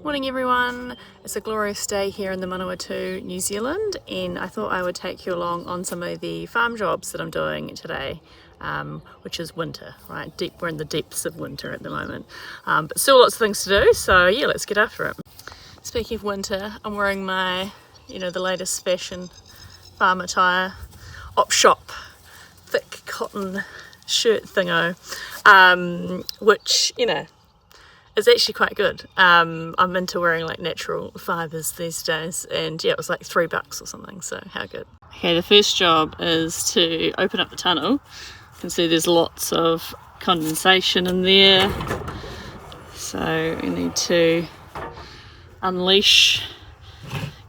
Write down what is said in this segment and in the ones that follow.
Morning everyone, it's a glorious day here in the Manawatu, New Zealand, and I thought I would take you along on some of the farm jobs that I'm doing today, which is winter, right? We're in the depths of winter at the moment, but still lots of things to do, so yeah, let's get after it. Speaking of winter, I'm wearing my, the latest fashion farm attire, op shop, thick cotton shirt thingo, which, it's actually quite good. I'm into wearing like natural fibres these days, and yeah, it was like $3 or something, so how good. Okay, the first job is to open up the tunnel. You can see there's lots of condensation in there, so we need to unleash,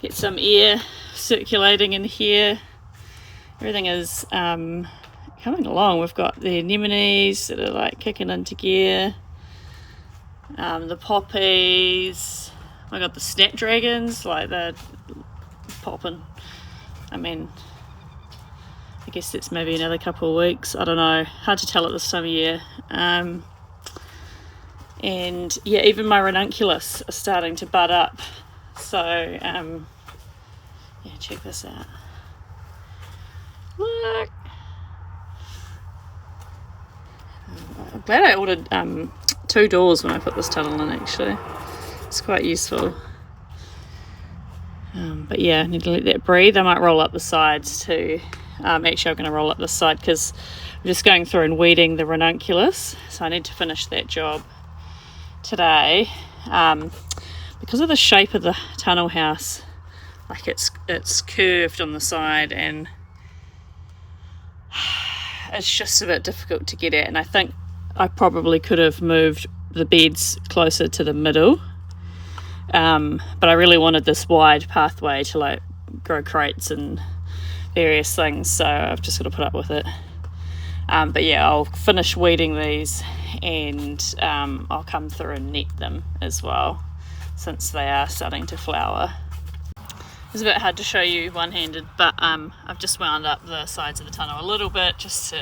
get some air circulating in here. Everything is coming along. We've got the anemones that are like kicking into gear. The poppies, I got the snapdragons, like they're popping. I guess that's maybe another couple of weeks, I don't know, hard to tell at this time of year. And yeah, even my ranunculus are starting to bud up, so yeah, check this out. Look, I'm glad I ordered 2 doors when I put this tunnel in, actually. It's quite useful. But yeah, I need to let that breathe. I might roll up the sides too. Actually, I'm going to roll up this side because I'm just going through and weeding the ranunculus. So I need to finish that job today. Because of the shape of the tunnel house, like it's curved on the side and it's just a bit difficult to get at. And I think I probably could have moved the beds closer to the middle, but I really wanted this wide pathway to like grow crates and various things, so I've just got to put up with it. But yeah, I'll finish weeding these and I'll come through and net them as well, since they are starting to flower. It's a bit hard to show you one-handed, but I've just wound up the sides of the tunnel a little bit because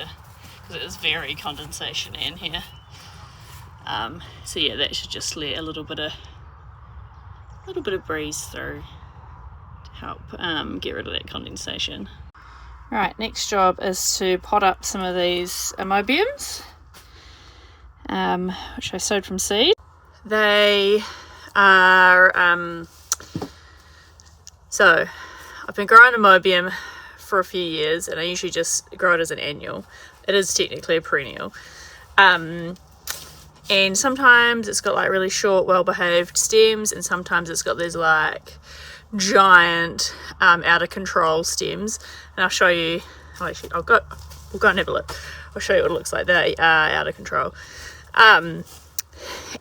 it is very condensation in here. So yeah, that should just let a little bit of breeze through to help get rid of that condensation. Right, next job is to pot up some of these amobiums, which I sowed from seed. They are so I've been growing amobium for a few years, and I usually just grow it as an annual. It is technically a perennial. And sometimes it's got like really short, well-behaved stems, and sometimes it's got these like giant, out of control stems. And I'll show you. We'll go and have a look. I'll show you what it looks like. They are out of control. And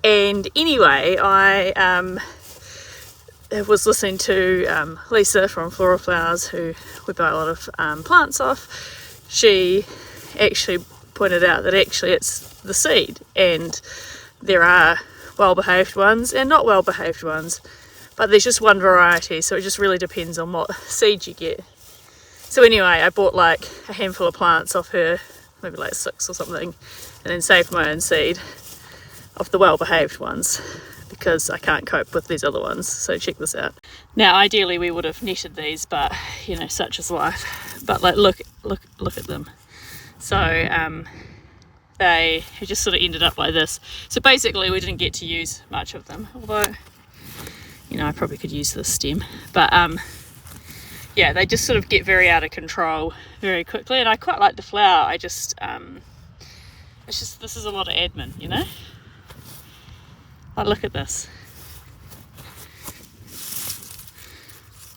anyway, I was listening to Lisa from Floral Flowers, who we buy a lot of plants off. She actually pointed out that actually it's the seed, and there are well-behaved ones and not well-behaved ones, but there's just one variety, so it just really depends on what seed you get. So anyway, I bought like a handful of plants off her, maybe like 6 or something, and then saved my own seed of the well-behaved ones because I can't cope with these other ones. So check this out. Now ideally we would have netted these, but such is life. But like look at them. So they just sort of ended up like this. So basically we didn't get to use much of them, although I probably could use this stem, but yeah, they just sort of get very out of control very quickly, and I quite like the flower. I just this is a lot of admin, like look at this.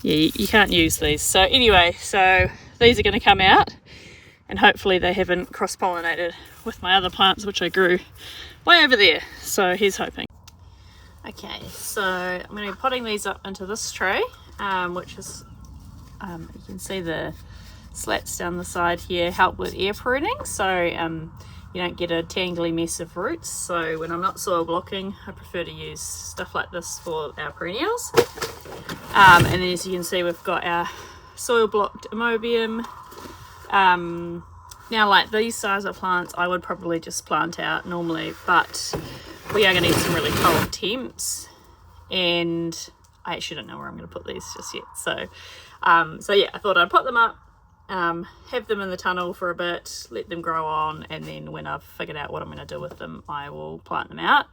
Yeah, you can't use these. So anyway, these are going to come out, and hopefully they haven't cross-pollinated with my other plants, which I grew way over there. So here's hoping. Okay, so I'm going to be potting these up into this tray, which is, you can see the slats down the side here help with air pruning, so you don't get a tangly mess of roots. So when I'm not soil blocking, I prefer to use stuff like this for our perennials. And then as you can see, we've got our soil blocked amobium. Now like these size of plants I would probably just plant out normally, but we are going to need some really cold temps, and I actually don't know where I'm going to put these just yet. So yeah, I thought I'd put them up, have them in the tunnel for a bit, let them grow on, and then when I've figured out what I'm going to do with them, I will plant them out.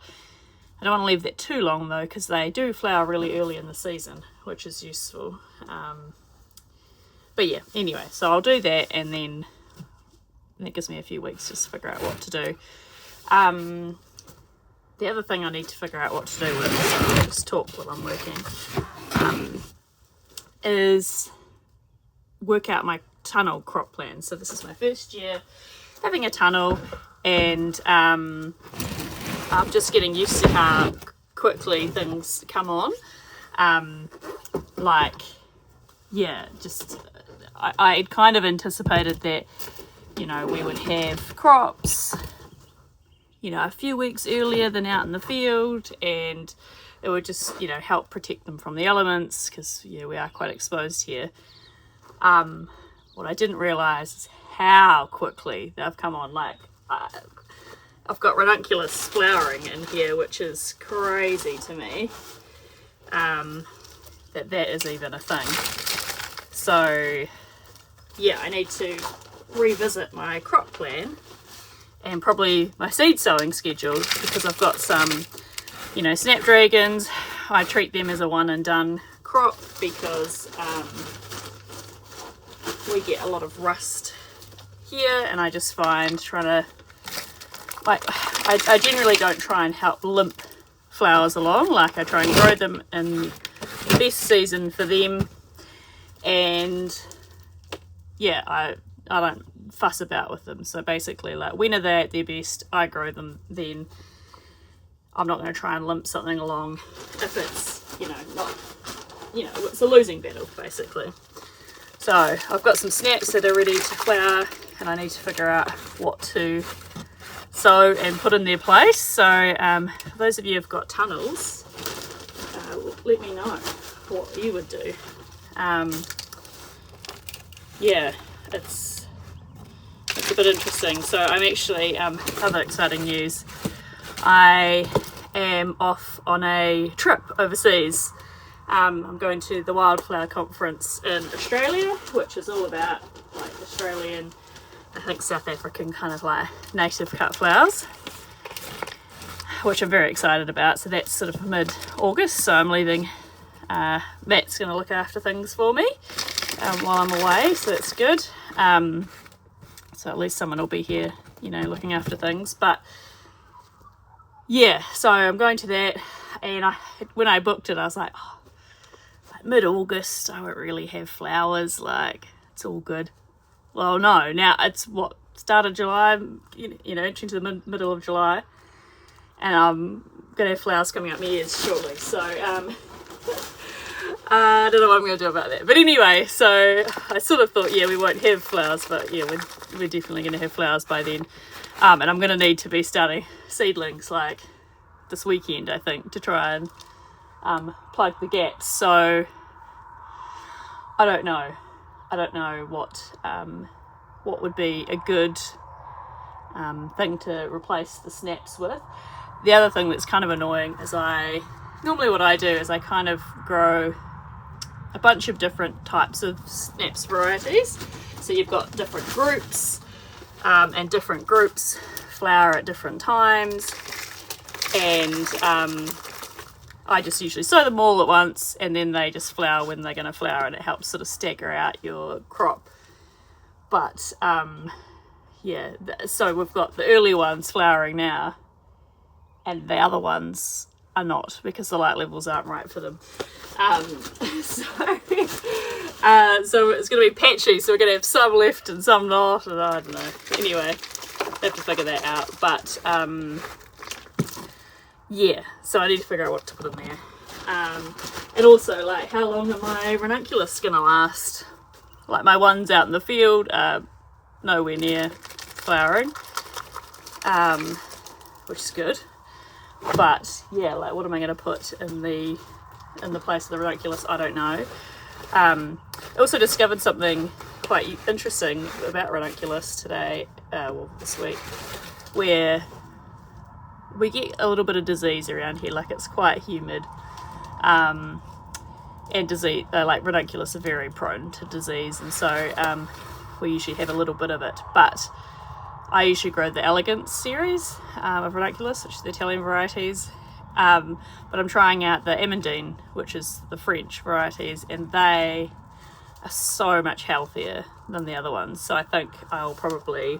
I don't want to leave that too long though, because they do flower really early in the season, which is useful. But yeah, anyway, so I'll do that, and then that gives me a few weeks just to figure out what to do. The other thing I need to figure out what to do with, so I'll just talk while I'm working, is work out my tunnel crop plan. So this is my first year having a tunnel, and I'm just getting used to how quickly things come on. I kind of anticipated that, you know, we would have crops, you know, a few weeks earlier than out in the field, and it would just, you know, help protect them from the elements, because, yeah, we are quite exposed here. What I didn't realise is how quickly they've come on. Like, I've got ranunculus flowering in here, which is crazy to me, that is even a thing. So, yeah, I need to revisit my crop plan and probably my seed sowing schedule, because I've got some, you know, snapdragons. I treat them as a one and done crop because we get a lot of rust here, and I just find trying to, like, I generally don't try and help limp flowers along. Like, I try and grow them in the best season for them, and yeah, I don't fuss about with them. So basically, like, when are they at their best, I grow them then. I'm not going to try and limp something along if it's, you know, not, you know, it's a losing battle basically. So I've got some snaps that are ready to flower, and I need to figure out what to sow and put in their place. So for those of you who've got tunnels, let me know what you would do. Yeah, it's a bit interesting. So I'm actually, other exciting news, I am off on a trip overseas. I'm going to the Wildflower Conference in Australia, which is all about, like, Australian, I think South African kind of like native cut flowers, which I'm very excited about. So that's sort of mid-August, so I'm leaving. Matt's going to look after things for me while I'm away, so that's good. So at least someone will be here, you know, looking after things. But yeah, so I'm going to that, and when I booked it, I was like, oh, like mid-August, I won't really have flowers, like, it's all good. Well, no, now it's what, start of July, you know, into the middle of July, and I'm gonna have flowers coming up my ears shortly. So I don't know what I'm gonna do about that. But anyway, so I sort of thought, yeah, we won't have flowers, but yeah, we're definitely gonna have flowers by then. And I'm gonna need to be starting seedlings like this weekend, I think, to try and plug the gaps. So I don't know what would be a good thing to replace the snaps with. The other thing that's kind of annoying is normally what I do is I kind of grow a bunch of different types of snaps varieties. So you've got different groups, and different groups flower at different times, and I just usually sow them all at once, and then they just flower when they're going to flower, and it helps sort of stagger out your crop. But yeah, so we've got the early ones flowering now, and the other ones are not, because the light levels aren't right for them. So it's going to be patchy, so we're going to have some left and some not, and I don't know. Anyway, have to figure that out. But yeah, so I need to figure out what to put in there. And also, like, how long are my ranunculus going to last? Like, my ones out in the field are nowhere near flowering, which is good. But yeah, like, what am I going to put in the place of the ranunculus? I don't know. I also discovered something quite interesting about ranunculus today, this week, where we get a little bit of disease around here. Like, it's quite humid, and disease. Like ranunculus are very prone to disease, and so we usually have a little bit of it. But I usually grow the elegance series of ranunculus, which is the Italian varieties. But I'm trying out the Emondine, which is the French varieties, and they are so much healthier than the other ones. So I think I'll probably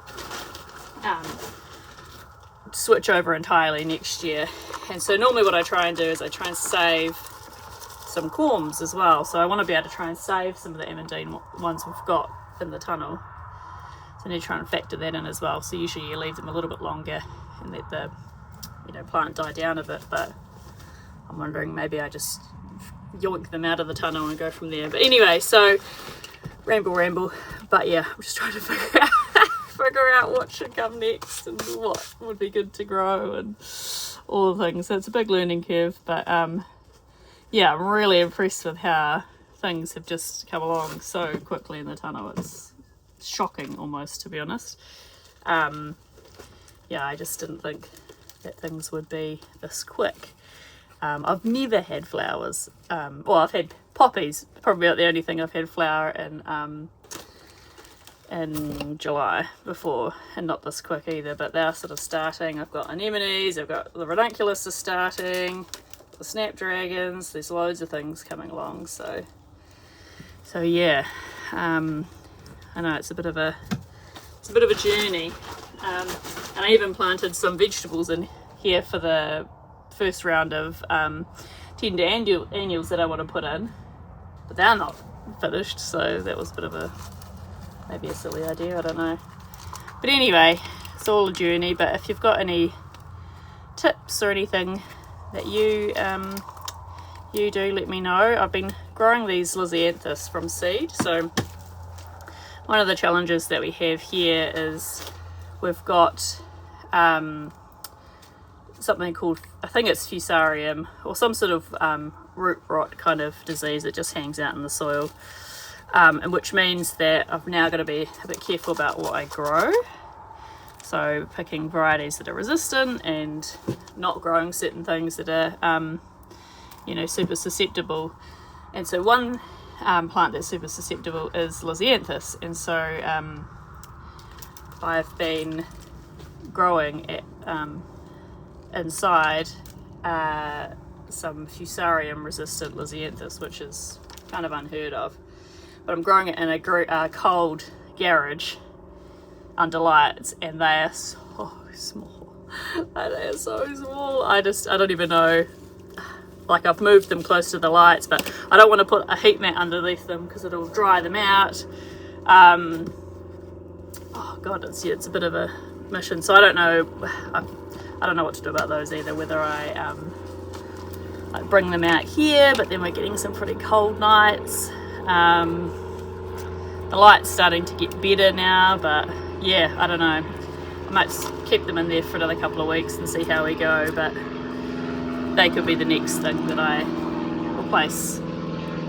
switch over entirely next year. And so normally what I try and do is I try and save some corms as well. So I want to be able to try and save some of the Emondine ones we've got in the tunnel. So I need to try and factor that in as well. So usually you leave them a little bit longer and let the plant die down a bit, but I'm wondering maybe I just yoink them out of the tunnel and go from there. But anyway, so ramble, but yeah, I'm just trying to figure out what should come next and what would be good to grow and all the things. So it's a big learning curve, but yeah, I'm really impressed with how things have just come along so quickly in the tunnel. It's shocking almost, to be honest. Yeah, I just didn't think that things would be this quick. I've never had flowers. Well, I've had poppies, probably about the only thing I've had flower in July before, and not this quick either, but they're sort of starting. I've got anemones, I've got the ranunculus is starting, the snapdragons, there's loads of things coming along, so yeah, I know it's a bit of a journey. And I even planted some vegetables in here for the first round of tender annuals that I want to put in, but they're not finished, so that was a bit of maybe a silly idea, I don't know. But anyway, it's all a journey. But if you've got any tips or anything that you do, let me know. I've been growing these lisianthus from seed, so one of the challenges that we have here is we've got something called, I think it's fusarium, or some sort of root rot kind of disease that just hangs out in the soil, and which means that I've now got to be a bit careful about what I grow. So picking varieties that are resistant and not growing certain things that are super susceptible. And so one plant that's super susceptible is lisianthus, and so I've been growing it inside some fusarium resistant lisianthus, which is kind of unheard of, but I'm growing it in a cold garage under lights, and they are so small. They are so small. I don't even know. Like, I've moved them close to the lights, but I don't want to put a heat mat underneath them because it'll dry them out. Oh god, it's a bit of a mission. So I don't know. I don't know what to do about those either. Whether I like bring them out here, but then we're getting some pretty cold nights. The light's starting to get better now, but yeah, I don't know. I might keep them in there for another couple of weeks and see how we go, but they could be the next thing that I replace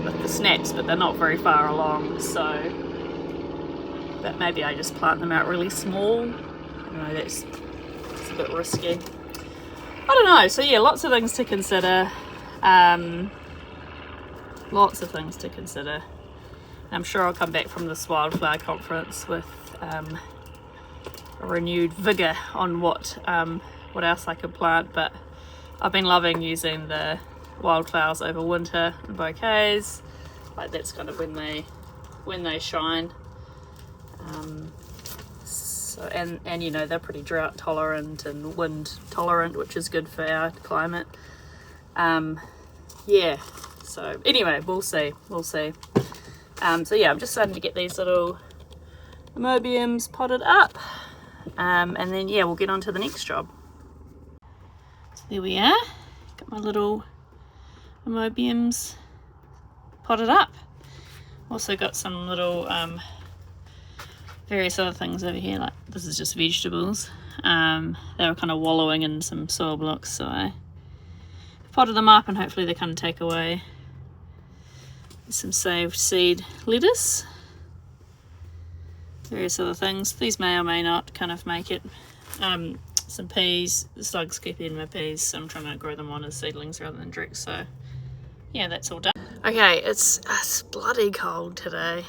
with the snaps, but they're not very far along, so but maybe I just plant them out really small. I don't know, it's a bit risky. I don't know, so yeah, lots of things to consider. Lots of things to consider. I'm sure I'll come back from this wildflower conference with a renewed vigour on what else I could plant, but I've been loving using the wildflowers over winter in bouquets. Like, that's kind of when they shine. So and they're pretty drought tolerant and wind tolerant, which is good for our climate. Yeah, so anyway, we'll see. So yeah, I'm just starting to get these little amobiums potted up, and then yeah, we'll get on to the next job. So there we are, got my little amobiums potted up. Also got some little various other things over here, like this is just vegetables. They were kind of wallowing in some soil blocks, so I potted them up and hopefully they kind of take away some saved seed lettuce. Various other things. These may or may not kind of make it. Some peas. The slugs keep eating my peas, so I'm trying to grow them on as seedlings rather than direct, so yeah, that's all done. Okay, it's bloody cold today.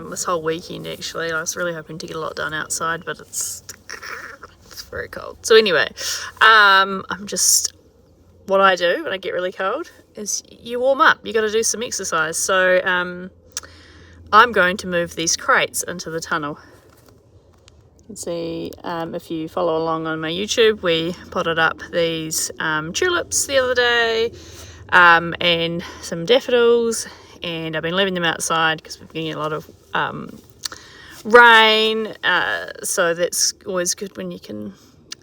This whole weekend actually. I was really hoping to get a lot done outside, but it's very cold. So anyway, what I do when I get really cold is you warm up. You got to do some exercise. So I'm going to move these crates into the tunnel. You can see if you follow along on my YouTube, we potted up these tulips the other day and some daffodils, and I've been leaving them outside because we've been getting a lot of rain, so that's always good when you can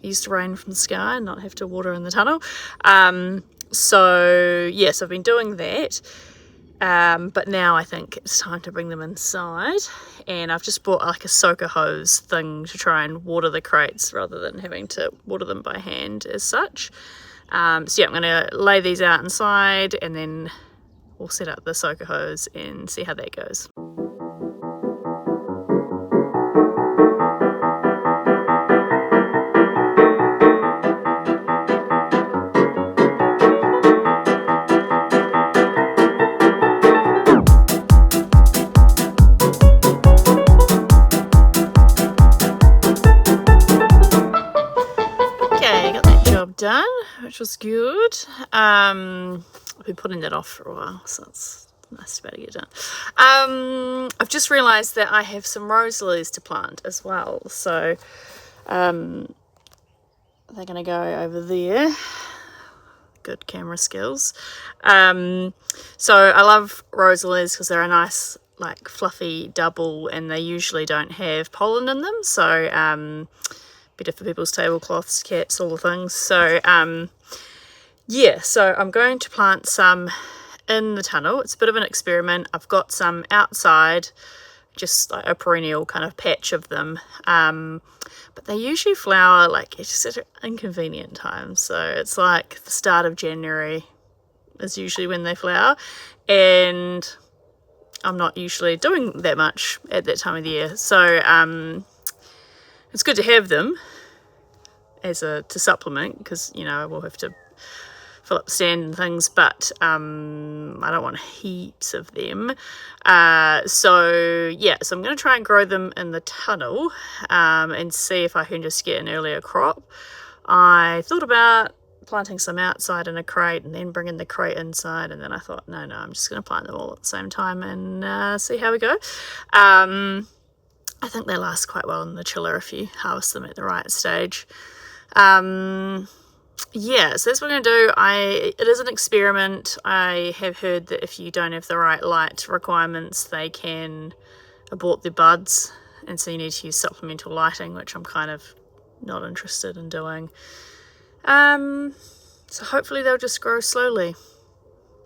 use the rain from the sky and not have to water in the tunnel. So yes, I've been doing that. But now I think it's time to bring them inside, and I've just bought like a soaker hose thing to try and water the crates rather than having to water them by hand as such. So yeah, I'm going to lay these out inside and then we'll set up the soaker hose and see how that goes. Done, which was good. I've been putting that off for a while, so it's nice to be able to get done. I've just realised that I have some rose lilies to plant as well, so they're going to go over there. Good camera skills. So I love rose lilies because they're a nice like fluffy double, and they usually don't have pollen in them, so better for people's tablecloths, cats, all the things. So yeah, so I'm going to plant some in the tunnel. It's a bit of an experiment. I've got some outside, just like a perennial kind of patch of them, but they usually flower like it's just at inconvenient times. So it's like the start of January is usually when they flower, and I'm not usually doing that much at that time of the year. So it's good to have them to supplement, because you know we'll have to fill up the stand and things, but I don't want heaps of them. So yeah, so I'm going to try and grow them in the tunnel and see if I can just get an earlier crop. I thought about planting some outside in a crate and then bringing the crate inside, and then I thought no, I'm just going to plant them all at the same time and see how we go. I think they last quite well in the chiller if you harvest them at the right stage. Yeah, so that's what we're going to do. It is an experiment. I have heard that if you don't have the right light requirements, they can abort the buds, and so you need to use supplemental lighting, which I'm kind of not interested in doing. So hopefully they'll just grow slowly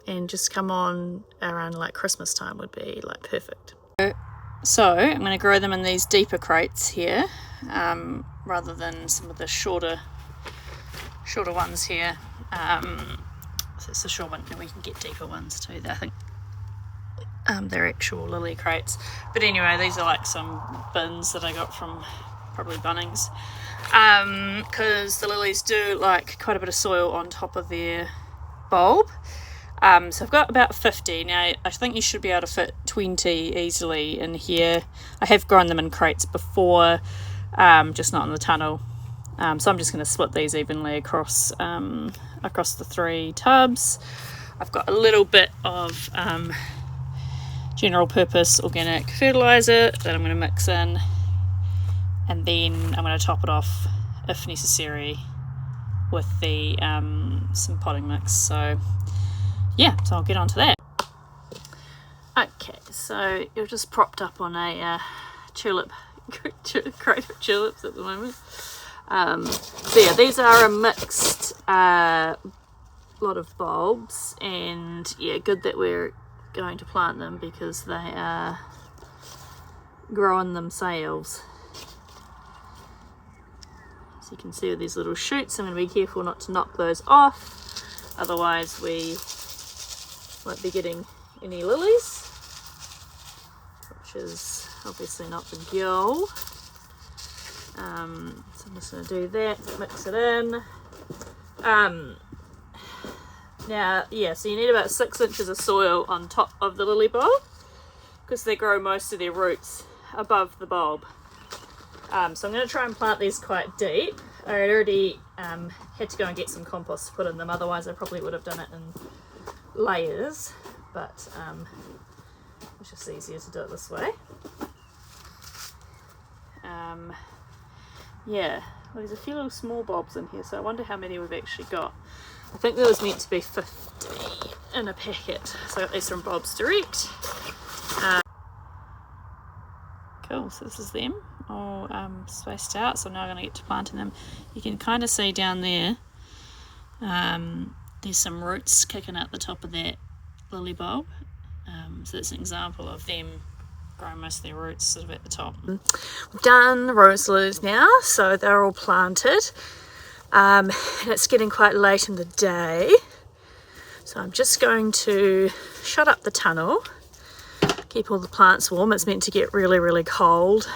and just come on around like Christmas time would be like perfect. So I'm going to grow them in these deeper crates here, rather than some of the shorter ones here. So it's a short one, and we can get deeper ones too. I think they're actual lily crates. But anyway, these are like some bins that I got from probably Bunnings, because the lilies do like quite a bit of soil on top of their bulb. So I've got about 50. Now I think you should be able to fit 20 easily in here. I have grown them in crates before, just not in the tunnel. So I'm just going to split these evenly across the 3 tubs. I've got a little bit of general purpose organic fertiliser that I'm going to mix in, and then I'm going to top it off if necessary with the some potting mix. So yeah, so I'll get onto that. Okay, so you're just propped up on a tulip crate of tulips at the moment. So yeah, these are a mixed lot of bulbs, and yeah, good that we're going to plant them because they are growing themselves. So you can see with these little shoots, I'm going to be careful not to knock those off, otherwise we won't be getting any lilies, which is obviously not the goal. So I'm just going to do that, mix it in. Now, yeah, so you need about 6 inches of soil on top of the lily bulb because they grow most of their roots above the bulb. So I'm going to try and plant these quite deep. I already had to go and get some compost to put in them, otherwise I probably would have done it in layers, but it's just easier to do it this way. Yeah, well, there's a few little small bulbs in here, so I wonder how many we've actually got. I think there was meant to be 50 in a packet, so I got these from Bob's Direct. Cool, so this is them all spaced out, so now I'm going to get to planting them. You can kind of see down there, there's some roots kicking out the top of that lily bulb. So that's an example of them growing most of their roots sort of at the top. We've done the rose lilies now, so they're all planted. And it's getting quite late in the day, so I'm just going to shut up the tunnel, keep all the plants warm. It's meant to get really, really cold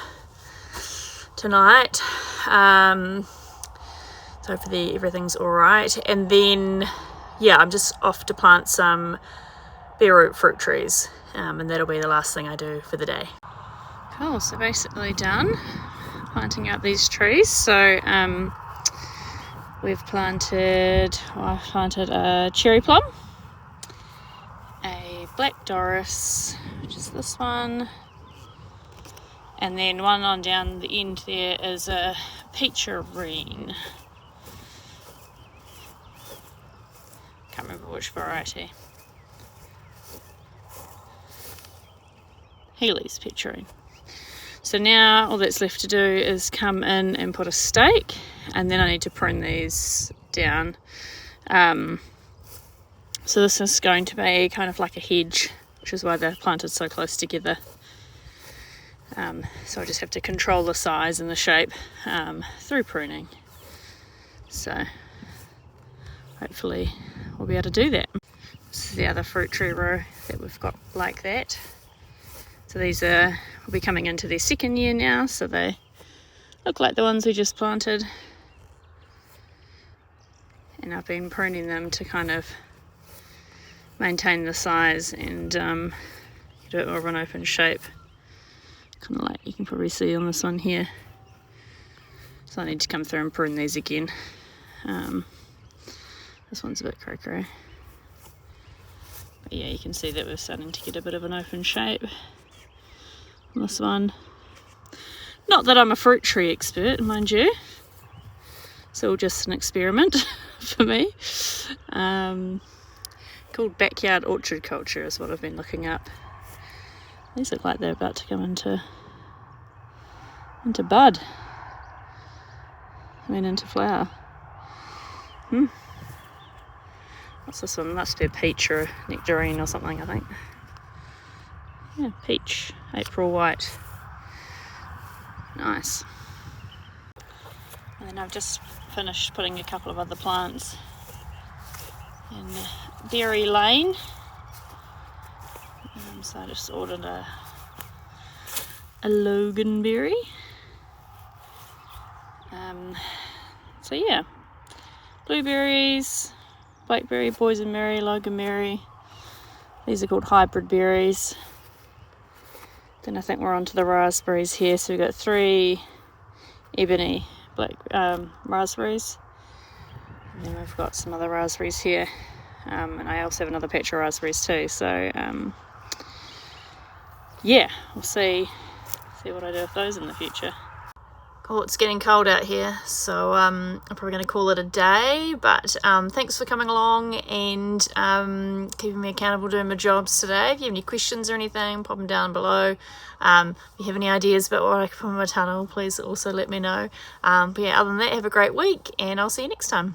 tonight, so hopefully everything's all right. And then, yeah, I'm just off to plant some bare root fruit trees, and that'll be the last thing I do for the day. Cool, so basically done planting out these trees. So I've planted a cherry plum, a black doris, which is this one, and then one on down the end there is a peacherine. Can't remember which variety. Healy's peacherine. So now all that's left to do is come in and put a stake, and then I need to prune these down. So this is going to be kind of like a hedge, which is why they're planted so close together. So I just have to control the size and the shape through pruning. So hopefully we'll be able to do that. This is the other fruit tree row that we've got like that. So these will be coming into their second year now, so they look like the ones we just planted. And I've been pruning them to kind of maintain the size and get a bit more of an open shape. Kind of like you can probably see on this one here. So I need to come through and prune these again. This one's a bit cray-cray. But yeah, you can see that we're starting to get a bit of an open shape. This one, not that I'm a fruit tree expert, mind you, it's all just an experiment for me. Called backyard orchard culture is what I've been looking up. These look like they're about to come into bud, into flower. What's this one? Must be a peach or a nectarine or something, I think. Yeah, peach, April white. Nice. And then I've just finished putting a couple of other plants in Berry Lane. So I just ordered a loganberry. So yeah, blueberries, blackberry, boysenberry, loganberry. These are called hybrid berries. Then I think we're on to the raspberries here. So we've got 3 ebony black raspberries. And then we've got some other raspberries here. And I also have another patch of raspberries too. So yeah, we'll see what I do with those in the future. Cool, it's getting cold out here, so I'm probably going to call it a day, but thanks for coming along and keeping me accountable doing my jobs today. If you have any questions or anything, pop them down below. If you have any ideas about what I can put in my tunnel, please also let me know. But yeah, other than that, have a great week, and I'll see you next time.